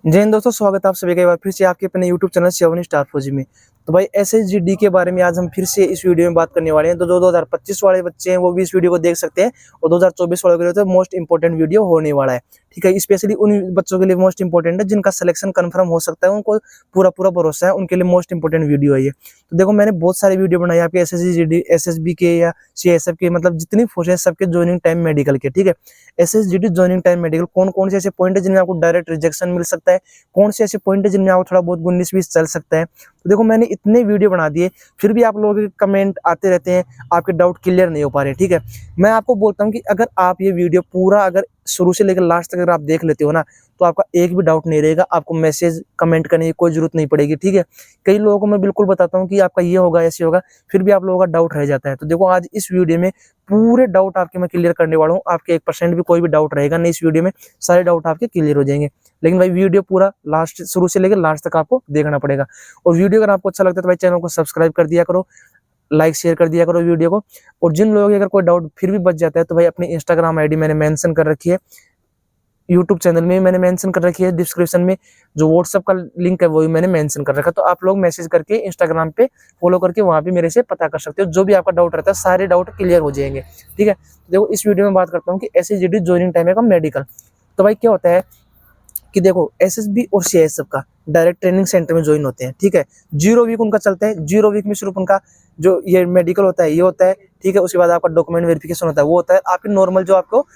जय हिंद दोस्तों, स्वागत है आप सभी का एक बार फिर से आपके अपने यूट्यूब चैनल श्रवणी स्टार फौजी में। तो भाई एसएसजी के बारे में आज हम फिर से इस वीडियो में बात करने वाले हैं। तो जो 2025 वाले बच्चे हैं वो भी इस वीडियो को देख सकते हैं और 2024 वाले के लिए तो मोस्ट इंपोर्टेंट वीडियो होने वाला है। ठीक है, स्पेशली उन बच्चों के लिए मोस्ट इंपोर्टेंट है जिनका सिलेक्शन कंफर्म हो सकता है, उनको पूरा पूरा भरोसा है, उनके लिए मोस्ट इंपोर्टेंट वीडियो है ये। तो देखो, मैंने बहुत सारे वीडियो बनाए आपके एसएसजी एसएसबी के या सीएसएफ के, मतलब जितनी फोर्सेज सबके ज्वाइनिंग टाइम मेडिकल के। ठीक है, एसएसजी ज्वाइनिंग टाइम मेडिकल कौन कौन से ऐसे पॉइंट है जिनमें आपको डायरेक्ट रिजेक्शन मिल सकता है, कौन से ऐसे पॉइंट है जिनमें आपको थोड़ा बहुत 19-20 चल सकता है। तो देखो, मैंने इतने वीडियो बना दिए, फिर भी आप लोगों के कमेंट आते रहते हैं, आपके डाउट क्लियर नहीं हो पा रहे। ठीक है, मैं आपको बोलता हूँ कि अगर आप ये वीडियो पूरा अगर शुरू से लेकर लास्ट तक अगर आप देख लेते हो ना, तो आपका एक भी डाउट नहीं रहेगा, आपको मैसेज कमेंट करने की कोई जरूरत नहीं पड़ेगी। ठीक है, कई लोगों को मैं बिल्कुल बताता हूँ कि आपका ये होगा ऐसे होगा, फिर भी आप लोगों का डाउट रह जाता है। तो देखो, आज इस वीडियो में पूरे डाउट आपके मैं क्लियर करने वाला हूँ, आपके 1% भी कोई भी डाउट रहेगा नहीं इस वीडियो में, सारे डाउट आपके क्लियर हो जाएंगे। लेकिन भाई वीडियो पूरा लास्ट शुरू से लेकर लास्ट तक आपको देखना पड़ेगा। और वीडियो अगर आपको अच्छा लगता है तो भाई चैनल को सब्सक्राइब कर दिया करो, लाइक शेयर कर दिया करो वीडियो को। और जिन लोगों के अगर कोई डाउट फिर भी बच जाता है तो भाई अपनी इंस्टाग्राम आईडी मैंने मेंशन कर रखी है, यूट्यूब चैनल में मैंने मेंशन कर रखी है, डिस्क्रिप्शन में जो व्हाट्सएप का लिंक है वो भी मैंने मेंशन कर रखा है। तो आप लोग मैसेज करके इंस्टाग्राम पे फॉलो करके वहां पे मेरे से पता कर सकते हो, जो भी आपका डाउट रहता है सारे डाउट क्लियर हो जाएंगे। ठीक है, देखो इस वीडियो में बात करता हूँ कि एसएसजी ज्वाइनिंग टाइम का मेडिकल। तो भाई क्या होता है कि देखो, एसएसबी और सीआईएसएफ का डायरेक्ट ट्रेनिंग सेंटर में ज्वाइन होते हैं। ठीक है, 0 वीक उनका चलता है, 0 वीक में सिर्फ उनका जो ये मेडिकल होता है ये होता है। ठीक है, उसके बाद आपका डॉक्यूमेंट वेरिफिकेशन होता है, वो होता है। आपकी नॉर्मल जो आपको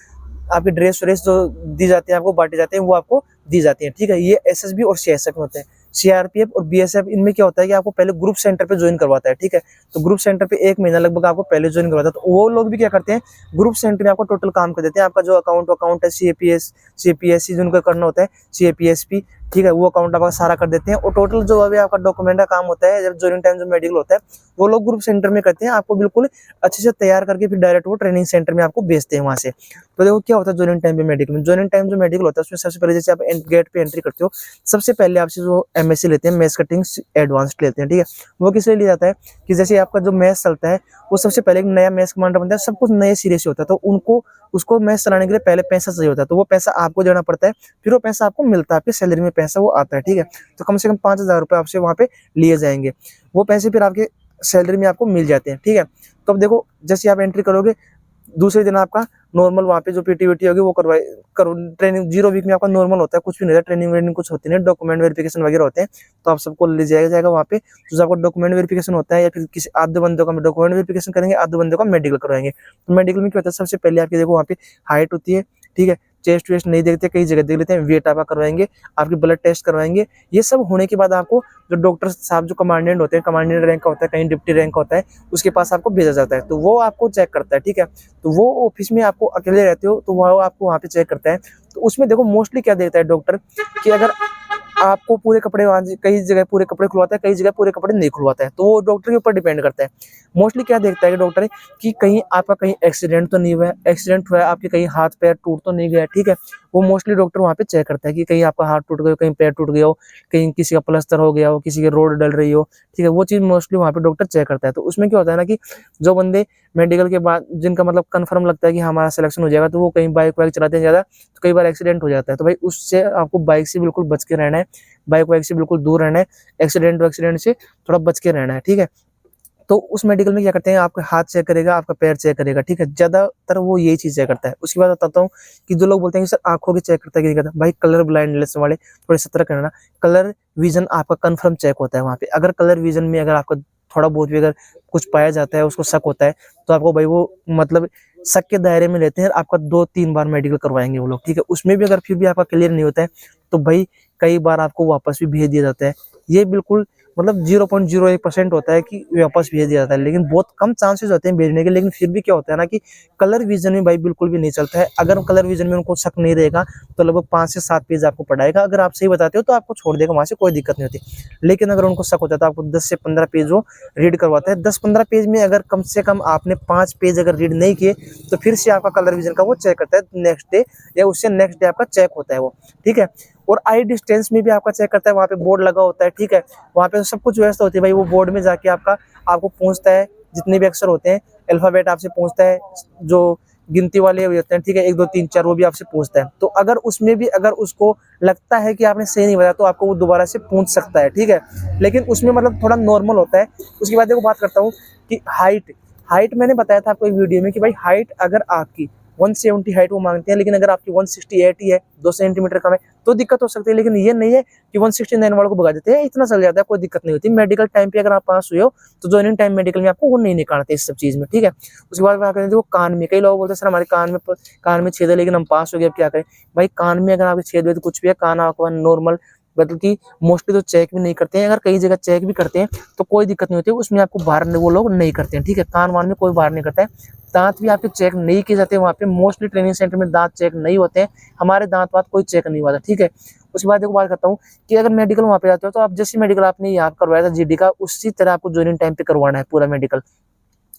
आपकी ड्रेस व्रेस जो दी जाती है, आपको बांटी जाती है, वो आपको दी जाती है। ठीक है, ये एसएसबी और सीआईएसएफ में होते हैं। सीआरपीएफ और बीएसएफ इनमें क्या होता है कि आपको पहले ग्रुप सेंटर पे ज्वाइन करवाता है। ठीक है, तो ग्रुप सेंटर पे 1 महीना लगभग आपको पहले ज्वाइन करवाता है। तो वो लोग भी क्या करते हैं, ग्रुप सेंटर में आपको टोटल काम कर देते हैं। आपका जो अकाउंट है, सीएपीएससी जिनको करना होता है, सीएपीएसपी, ठीक है, वो अकाउंट आपका सारा कर देते हैं। और टोटल जो अभी आपका डॉक्यूमेंट का काम होता है, जब ज्वाइनिंग टाइम जो मेडिकल होता है वो लोग ग्रुप सेंटर में करते हैं। आपको बिल्कुल अच्छे से तैयार करके फिर डायरेक्ट वो ट्रेनिंग सेंटर में आपको भेजते हैं वहां से। तो देखो क्या होता है ज्वाइनिंग टाइम पे मेडिकल में, ज्वाइनिंग टाइम जो मेडिकल होता है उसमें सबसे पहले जैसे आप गेट पे एंट्री करते हो, सबसे पहले आपसे जो एमएससी लेते हैं, मैथ्स कटिंग एडवांस्ड लेते हैं। ठीक है, वो किस लिए लिया जाता है कि जैसे आपका जो मैथ्स चलता है वो सबसे पहले एक नया मैथ्स कमांडर बनता है, सब कुछ नए सिरे से होता है। तो उनको उसको मैथ्स चलाने के लिए पहले पैसा चाहिए होता है, तो वो पैसा आपको देना पड़ता है, फिर वो पैसा आपको मिलता है, आपकी सैलरी में पैसा वो आता है। ठीक है, तो कम से कम 5,000 रुपये आपसे वहाँ पे लिए जाएंगे, वो पैसे फिर आपके सैलरी में आपको मिल जाते हैं। ठीक है, तो अब देखो जैसे आप एंट्री करोगे, दूसरे दिन आपका नॉर्मल वहाँ पे जो पीटी वीटी होगी वो करो ट्रेनिंग। 0 वीक में आपका नॉर्मल होता है, कुछ भी नहीं होता, ट्रेनिंग वेनिंग कुछ होती नहीं, डॉक्यूमेंट वेरिफिकेशन वगैरह होते हैं। तो आप सबको ले जाया जाएगा वहाँ पे, तो आपको डॉक्यूमेंट वेरिफिकेशन होता है, या फिर किसी आधे बंदों का डॉक्यूमेंट वेरिफिकेशन करेंगे, आधे बंदों का मेडिकल करवाएंगे। तो मेडिकल में क्या होता है, सबसे पहले आपकी देखो वहाँ पे हाइट होती है। ठीक है, चेस्ट वेस्ट नहीं देखते, कई जगह देख लेते हैं, वेट आपका करवाएंगे, आपकी ब्लड टेस्ट करवाएंगे। ये सब होने के बाद आपको जो डॉक्टर साहब जो कमांडेंट होते हैं, कमांडेंट रैंक का होता है, कहीं डिप्टी रैंक होता है, उसके पास आपको भेजा जाता है, तो वो आपको चेक करता है। ठीक है, तो वो ऑफिस में आपको अकेले रहते हो तो वो आपको वहाँ पे चेक करता है। तो उसमें देखो मोस्टली क्या देखता है डॉक्टर कि अगर आपको पूरे कपड़े, कई जगह पूरे कपड़े खुलवाता है, कई जगह पूरे कपड़े नहीं खुलवाता है, तो वो डॉक्टर के ऊपर डिपेंड करता है। मोस्टली क्या देखता है कि डॉक्टर कि कहीं आपका कहीं एक्सीडेंट तो नहीं हुआ है, एक्सीडेंट हुआ है आपके कहीं हाथ पैर टूट तो नहीं गया। ठीक है, वो मोस्टली डॉक्टर वहाँ पे चेक करता है कि कहीं आपका हाथ टूट गया, कहीं पैर टूट गया हो, कहीं किसी का प्लास्टर हो गया हो, किसी की रोड डल रही हो। ठीक है, वो चीज़ मोस्टली वहाँ पे डॉक्टर चेक करता है। तो उसमें क्या होता है ना कि जो बंदे मेडिकल के बाद जिनका मतलब कंफर्म लगता है कि हमारा सिलेक्शन हो जाएगा, तो वो कहीं बाइक वाइक चलाते हैं ज़्यादा, तो कई बार एक्सीडेंट हो जाता है। तो भाई उससे आपको बाइक से बिल्कुल बच के रहना है, बाइक वाइक से बिल्कुल दूर रहना है, एक्सीडेंट से थोड़ा बच के रहना है। ठीक है, तो उस मेडिकल में क्या करते हैं, आपका हाथ चेक करेगा, आपका पैर चेक करेगा। ठीक है, ज्यादातर वो यही चीज चेक करता है। उसके बाद बताता हूँ कि जो लोग बोलते हैं कि सर आंखों की चेक करता है कि नहीं करता, भाई कलर ब्लाइंडनेस वाले थोड़े सतर्क रहना। कलर विजन आपका कंफर्म चेक होता है वहाँ पे। अगर कलर विजन में अगर आपका थोड़ा बहुत भी अगर कुछ पाया जाता है, उसको शक होता है, तो आपको भाई वो मतलब शक के दायरे में लेते हैं, आपका 2-3 बार मेडिकल करवाएंगे वो लोग। ठीक है, उसमें भी अगर फिर भी आपका क्लियर नहीं होता है तो भाई कई बार आपको वापस भी भेज दिया जाता है। ये बिल्कुल मतलब 0.01% होता है कि वापस भेज दिया जाता है, लेकिन बहुत कम चांसेस होते हैं भेजने के। लेकिन फिर भी क्या होता है ना कि कलर विजन में भाई बिल्कुल भी नहीं चलता है। अगर कलर विजन में उनको शक नहीं रहेगा तो लगभग 5 से 7 पेज आपको पढ़ाएगा। अगर आप सही बताते हो तो आपको छोड़ देगा, वहां से कोई दिक्कत नहीं होती। लेकिन अगर उनको शक होता है तो आपको 10 से 15 पेज वो रीड करवाता है। 10-15 पेज में अगर कम से कम आपने 5 पेज अगर रीड नहीं किए तो फिर से आपका कलर विजन का वो चेक करता है नेक्स्ट डे, या उससे नेक्स्ट डे आपका चेक होता है वो। ठीक है, और आई डिस्टेंस में भी आपका चेक करता है, वहाँ पे बोर्ड लगा होता है। ठीक है, वहाँ पे सब कुछ व्यवस्था होती है भाई। वो बोर्ड में जाके आपको पूछता है, जितने भी अक्षर होते हैं अल्फाबेट आपसे पूछता है, जो गिनती वाले होते हैं, ठीक है, 1 2 3 4, वो भी आपसे पूछता है। तो अगर उसमें भी अगर उसको लगता है कि आपने सही नहीं बताया तो आपको वो दोबारा से पूछ सकता है, ठीक है। लेकिन उसमें मतलब थोड़ा नॉर्मल होता है। उसके बाद देखो बात करता हूँ कि हाइट, हाइट मैंने बताया था आपको एक वीडियो में कि भाई हाइट अगर आपकी 170 हाइट वो मांगते हैं, लेकिन अगर आपकी 168 ही है, 2 सेंटीमीटर कम है, तो दिक्कत हो सकती है। लेकिन ये नहीं है कि 169 वालों को भगा देते हैं, इतना चल जाता है, कोई दिक्कत नहीं होती। मेडिकल टाइम पे अगर आप पास हुए हो तो ज्वाइनिंग टाइम मेडिकल में आपको वो नहीं निकालते इस सब चीज में, ठीक है। उसके बाद बात करें, देखो कान में, कई लोग बोलते हैं सर हमारे कान में छेद है लेकिन हम पास हो गए, अब क्या करें। भाई कान में अगर आपके छेद हुए तो कुछ भी है, कान आपका नॉर्मल, मतलब कि मोस्टली तो चेक भी नहीं करते हैं, अगर कई जगह चेक भी करते हैं तो कोई दिक्कत नहीं होती, उसमें आपको बाहर वो लोग नहीं करते हैं, ठीक है। कान वान में कोई बाहर नहीं करता है। दांत भी आपके चेक नहीं किए जाते वहाँ पे, मोस्टली ट्रेनिंग सेंटर में दांत चेक नहीं होते हैं। हमारे दांत वात कोई चेक नहीं हुआ था, ठीक है। उसके बाद एक बात करता हूँ कि अगर मेडिकल वहाँ पे जाते हो तो आप जैसे मेडिकल आपने यहाँ करवाया था जीडी का, उसी तरह आपको ज्वाइनिंग टाइम पे करवाना है पूरा मेडिकल।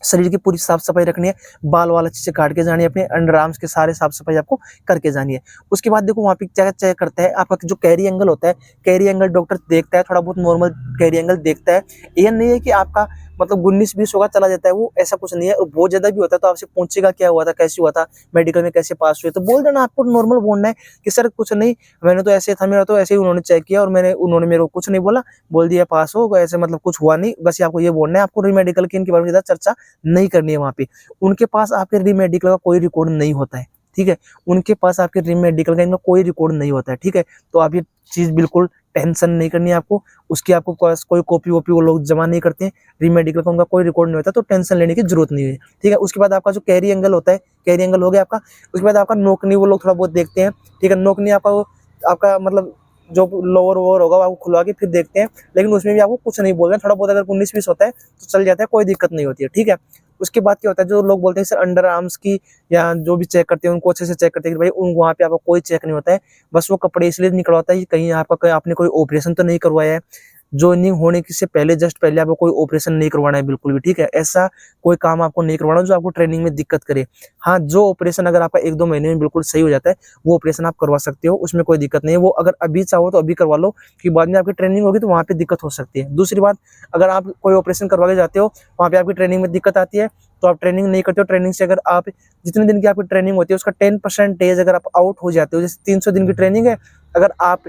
शरीर की पूरी साफ सफाई रखनी है, बाल वाल अच्छे से काट के जानी है, अपने अंडर आर्म्स के सारे साफ सफाई आपको करके जानी है। उसके बाद देखो वहाँ पे क्या चेक करता है, आपका जो कैरी एंगल होता है, कैरी एंगल डॉक्टर देखता है, थोड़ा बहुत नॉर्मल कैरी एंगल देखता है। ये नहीं है कि आपका मतलब 19-20 होगा चला जाता है, वो ऐसा कुछ नहीं है। और बहुत ज्यादा भी होता है तो आपसे पूछेगा क्या हुआ था, कैसे हुआ था, मेडिकल में कैसे पास हुए, तो बोल देना, आपको नॉर्मल बोलना है कि सर कुछ नहीं, मैंने तो ऐसे था, मेरा तो ऐसे ही उन्होंने चेक किया और उन्होंने मेरे को कुछ नहीं बोला, बोल दिया पास हो, ऐसे मतलब कुछ हुआ नहीं, बस आपको ये बोलना है। आपको री मेडिकल की इनके बारे में ज्यादा चर्चा नहीं करनी है वहाँ पे। उनके पास आपके री मेडिकल का कोई रिकॉर्ड नहीं होता है, ठीक है। उनके पास आपके री मेडिकल का इनका कोई रिकॉर्ड नहीं होता है, ठीक है। तो आप ये चीज बिल्कुल टेंशन नहीं करनी है आपको। उसकी आपको कोई कॉपी वॉपी वो लोग जमा नहीं करते हैं, री मेडिकल का उनका कोई रिकॉर्ड नहीं होता, तो टेंशन लेने की जरूरत नहीं है, ठीक है। उसके बाद आपका जो कैरी एंगल होता है, कैरी एंगल हो गया आपका। उसके बाद आपका नोकनी वो लोग थोड़ा बहुत देखते हैं, ठीक है। नोकनी आपका मतलब जो लोअर वोवर होगा आपको खुलवा के फिर देखते हैं, लेकिन उसमें भी आपको कुछ नहीं बोल रहे हैं। थोड़ा बहुत अगर 19-20 होता है तो चल जाता है, कोई दिक्कत नहीं होती है, ठीक है। उसके बाद क्या होता है, जो लोग बोलते हैं सर अंडर आर्म्स की या जो भी चेक करते हैं उनको अच्छे से चेक करते हैं कि भाई उन वहाँ पे आपको कोई चेक नहीं होता है, बस वो कपड़े इसलिए निकलवाता है कि कहीं आपने कोई ऑपरेशन तो नहीं करवाया है। ज्वाइनिंग होने की से पहले जस्ट पहले आपको कोई ऑपरेशन नहीं करवाना है बिल्कुल भी, ठीक है। ऐसा कोई काम आपको नहीं करवाना जो आपको ट्रेनिंग में दिक्कत करे। हाँ, जो ऑपरेशन अगर आपका 1-2 महीने में बिल्कुल सही हो जाता है वो ऑपरेशन आप करवा सकते हो, उसमें कोई दिक्कत नहीं है। वो अगर अभी चाहो तो अभी करवा लो, कि बाद में आपकी ट्रेनिंग होगी तो वहाँ पे दिक्कत हो सकती है। दूसरी बात, अगर आप कोई ऑपरेशन करवा के जाते हो वहाँ पे आपकी ट्रेनिंग में दिक्कत आती है तो आप ट्रेनिंग नहीं करते हो। ट्रेनिंग से अगर आप जितने दिन की आपकी ट्रेनिंग होती है उसका 10% अगर आप आउट हो जाते हो, जैसे 300 दिन की ट्रेनिंग है, अगर आप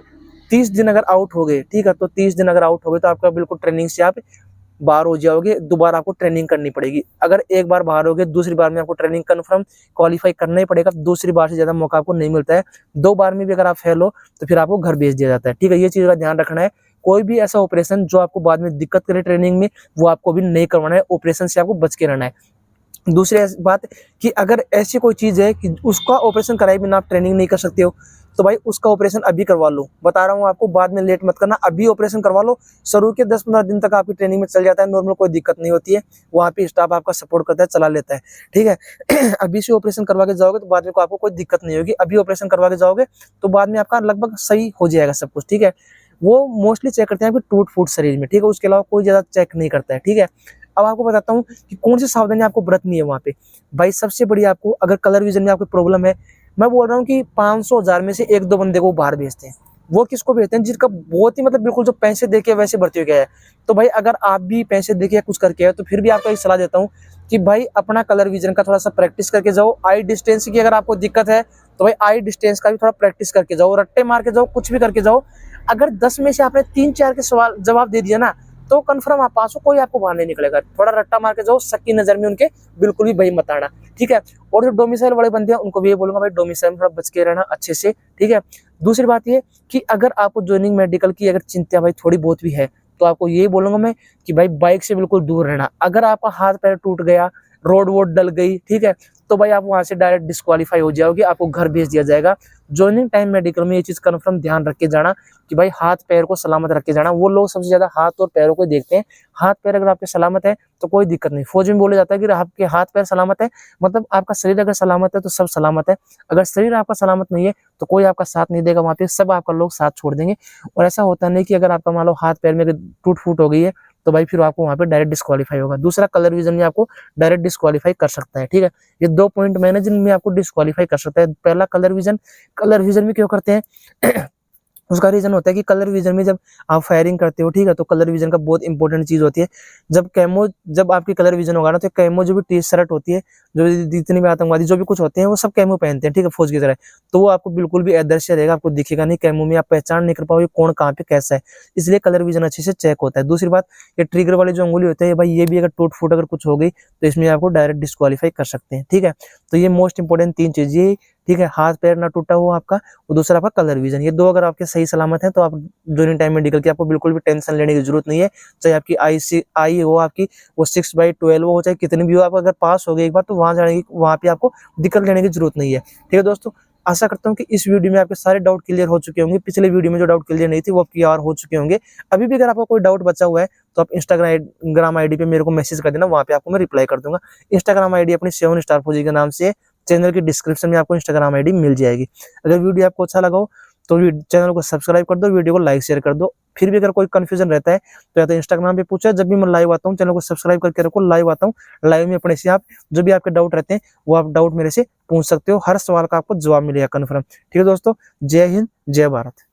30 दिन अगर आउट हो गए, ठीक है, तो 30 दिन अगर आउट हो गए तो आपका बिल्कुल ट्रेनिंग से आप बाहर हो जाओगे, दोबारा आपको ट्रेनिंग करनी पड़ेगी। अगर एक बार बाहर हो गए, दूसरी बार में आपको ट्रेनिंग कन्फर्म क्वालिफाई करना ही पड़ेगा, दूसरी बार से ज्यादा मौका आपको नहीं मिलता है। 2 बार में भी अगर आप फेल हो तो फिर आपको घर भेज दिया जाता है, ठीक है। ये चीज का ध्यान रखना है। कोई भी ऐसा ऑपरेशन जो आपको बाद में दिक्कत करे ट्रेनिंग में, वो आपको भी नहीं करवाना है। ऑपरेशन से आपको बच के रहना है। दूसरी बात कि अगर ऐसी कोई चीज है कि उसका ऑपरेशन कराए बिना आप ट्रेनिंग नहीं कर सकते हो तो भाई उसका ऑपरेशन अभी करवा लो। बता रहा हूँ आपको, बाद में लेट मत करना, अभी ऑपरेशन करवा लो। शुरू के 10-15 दिन तक आपकी ट्रेनिंग में चल जाता है नॉर्मल, कोई दिक्कत नहीं होती है। वहाँ पे स्टाफ आपका सपोर्ट करता है, चला लेता है, ठीक है। अभी से ऑपरेशन करवा के जाओगे तो बाद में आपको कोई दिक्कत नहीं होगी। अभी ऑपरेशन करवा के जाओगे तो बाद में आपका लगभग सही हो जाएगा सब कुछ, ठीक है। वो मोस्टली चेक करते हैं आपके टूट फूट शरीर में, ठीक है। उसके अलावा कोई ज्यादा चेक नहीं करता है, ठीक है। अब आपको बताता हूँ कि कौन सी सावधानी आपको बरतनी है वहाँ पे। भाई सबसे बड़ी आपको, अगर कलर विजन में आपको प्रॉब्लम है, मैं बोल रहा हूँ कि 500-1000 में से 1-2 बंदे को बाहर भेजते हैं। वो किसको भेजते हैं, जिसका बहुत ही मतलब बिल्कुल जो पैसे देके वैसे भर्ती हो गया है। तो भाई अगर आप भी पैसे देके कुछ करके आए तो फिर भी आपको एक सलाह देता हूँ कि भाई अपना कलर विजन का थोड़ा सा प्रैक्टिस करके जाओ। आई डिस्टेंस की अगर आपको दिक्कत है तो भाई आई डिस्टेंस का भी थोड़ा प्रैक्टिस करके जाओ, रट्टे मार के जाओ, कुछ भी करके जाओ। अगर 10 में से आपने 3-4 के सवाल जवाब दे दिया ना तो कंफर्म आप पास हो, कोई आपको बाहर नहीं निकलेगा। थोड़ा रट्टा मार के जाओ, सबकी नजर में उनके बिल्कुल भी भाई मत आना, ठीक है। और जो डोमिसाइल वाले बंदे हैं उनको भी ये बोलूंगा भाई डोमिसाइल में थोड़ा बच के रहना अच्छे से, ठीक है। दूसरी बात ये कि अगर आपको ज्वाइनिंग मेडिकल की अगर चिंता भाई थोड़ी बहुत भी है तो आपको ये बोलूंगा मैं कि भाई बाइक से बिल्कुल दूर रहना। अगर आपका हाथ पैर टूट गया, रोड वोड डल गई, ठीक है, तो भाई आप वहां से डायरेक्ट डिस्क्वालीफाई हो जाओगे, आपको घर भेज दिया जाएगा। ज्वाइनिंग टाइम मेडिकल में ये चीज कन्फर्म ध्यान रख के जाना कि भाई हाथ पैर को सलामत रख के जाना। वो लोग सबसे ज्यादा हाथ और पैरों को देखते हैं। हाथ पैर अगर आपके सलामत है तो कोई दिक्कत नहीं। फौज में बोला जाता है कि आपके हाथ पैर सलामत है, मतलब आपका शरीर अगर सलामत है तो सब सलामत है। अगर शरीर आपका सलामत नहीं है तो कोई आपका साथ नहीं देगा, वहां पे सब आपका लोग साथ छोड़ देंगे। और ऐसा होता नहीं कि अगर आपका मान लो हाथ पैर में टूट फूट हो गई है तो भाई फिर आपको वहां पे डायरेक्ट डिस्क्वालीफाई होगा। दूसरा, कलर विजन में आपको डायरेक्ट डिस्क्वालीफाई कर सकता है, ठीक है। ये 2 पॉइंट मैंने जिनमें आपको डिस्क्वालीफाई कर सकता है। पहला कलर विजन, कलर विजन में क्यों करते हैं उसका रीजन होता है कि कलर विजन में जब आप फायरिंग करते हो, ठीक है, तो कलर विजन का बहुत इंपॉर्टेंट चीज होती है। जब आपकी कलर विजन होगा ना, तो कैमो जो भी टी शर्ट होती है, जो जितने भी आतंकवादी जो भी कुछ होते हैं वो सब कैमो पहनते हैं, ठीक है, फौज की तरह। तो वो आपको बिल्कुल भी अदृश्य रहेगा, आपको दिखेगा नहीं कैमो में, आप पहचान नहीं कर पाओगे कौन कहाँ पे कैसा है। इसलिए कलर विजन अच्छे से चेक होता है। दूसरी बात, ये ट्रिगर वाली जो अंगुली होती है भाई, ये भी अगर टूट फूट अगर कुछ हो गई तो इसमें आपको डायरेक्ट डिस्क्वालीफाई कर सकते हैं, ठीक है। तो ये मोस्ट इंपोर्टेंट 3 चीज ये, ठीक है, हाथ पैर ना टूटा हो आपका, और दूसरा आपका कलर विजन, ये 2 अगर आपके सही सलामत हैं तो आप ड्यूरिंग टाइम मेडिकल की आपको बिल्कुल भी टेंशन लेने की जरूरत नहीं है। चाहे आपकी आई हो आपकी वो 6/12 हो, चाहे कितनी भी हो, आप अगर पास हो गए एक बार तो वहां जाने की, वहां पे आपको दिक्कत लेने की जरूरत नहीं है, ठीक है दोस्तों। आशा करता हूँ कि इस वीडियो में आपके सारे डाउट क्लियर हो चुके होंगे। पिछले वीडियो में जो डाउट क्लियर नहीं थी वो अब क्लियर हो चुके होंगे। अभी भी अगर आपका कोई डाउट बचा हुआ है तो आप इंस्टाग्राम आईडी पे मेरे को मैसेज कर देना, वहां पे आपको मैं रिप्लाई कर दूंगा। इंस्टाग्राम आईडी अपनी 7 स्टार फौजी के नाम से, चैनल की डिस्क्रिप्शन में आपको इंस्टाग्राम आईडी मिल जाएगी। अगर वीडियो आपको अच्छा लगा हो तो चैनल को सब्सक्राइब कर दो, वीडियो को लाइक शेयर कर दो। फिर भी अगर कोई कंफ्यूजन रहता है तो या तो इंस्टाग्राम पे पूछो, जब भी मैं लाइव आता हूँ चैनल को सब्सक्राइब करके रखो, लाइव आता हूँ, लाइव में अपने से आप जो भी आपके डाउट रहते हैं वो आप डाउट मेरे से पूछ सकते हो, हर सवाल का आपको जवाब मिलेगा कन्फर्म, ठीक है दोस्तों। जय हिंद, जय भारत।